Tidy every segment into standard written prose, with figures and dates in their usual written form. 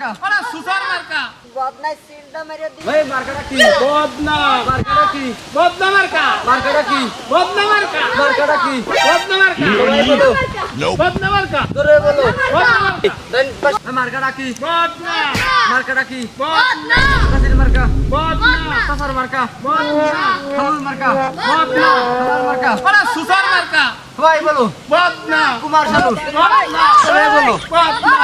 মার্কা আরে সুসার মার্কা বদনাই সিলটা মেরে দি ভাই মার্কাটা কি বদনা মার্কাটা কি বদনা মার্কা মার্কাটা কি বদনা মার্কা মার্কাটা কি বদনা মার্কা সবাই বলো বদনা মার্কা জোরে বলো বদনা মার্কা দেন মার্কাটা কি বদনা মার্কাটা কি বদনা কাসির মার্কা বদনা কাসার মার্কা বদনা খালুর মার্কা বদনা খালার মার্কা আরে সুসার মার্কা সবাই বলো বদনা কুমার শানু বদনা সবাই বলো বদনা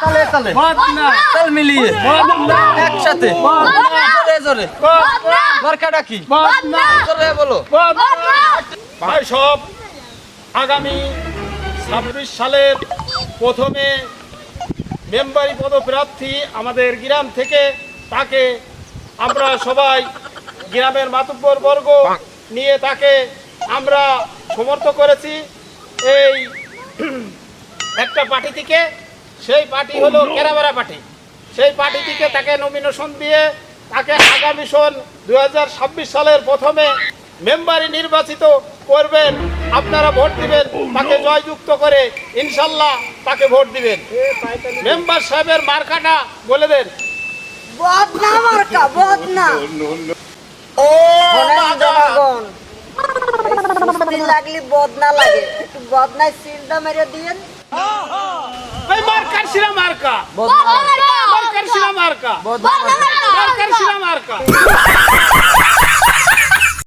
তালে তালে বদনা তাল মিলিয়ে বদনা একসাথে বদনা জোরে জোরে বদনা মার্কাটা কি বদনা জোরে বলো বদনা ভাই সব আগামী 26 সালের প্রথমে মেম্বারি পদপ্রার্থী আমাদের গ্রাম থেকে তাকে আমরা সবাই গ্রামের মাতব্বর বর্গ নিয়ে তাকে আমরা সমর্থন করেছি এই একটা পার্টি থেকে। সেই পার্টি হলো কেরাবেরা পার্টি। সেই পার্টি থেকে তাকে নমিনেশন দিয়ে তাকে আগামী সন 2026 সালের প্রথমে মেম্বারি নির্বাচিত করবেন। আপনারা ভোট দিবেন, তাকে জয়যুক্ত করে ইনশাল্লাহ তাকে ভোট দিবেন। মেম্বার সাহেবের মার্কাটা বলে দেন। বদনা মার্কা বদনা ও শোনেন জনগণ এই লাগলি বদনা লাগে একটু বদনাই সিলটা মেরে দিয়েন এই মার্কার শিরা মার্কা বদনা মার্কার শিরা মার্কা বদনা মার্কার শিরা মার্কা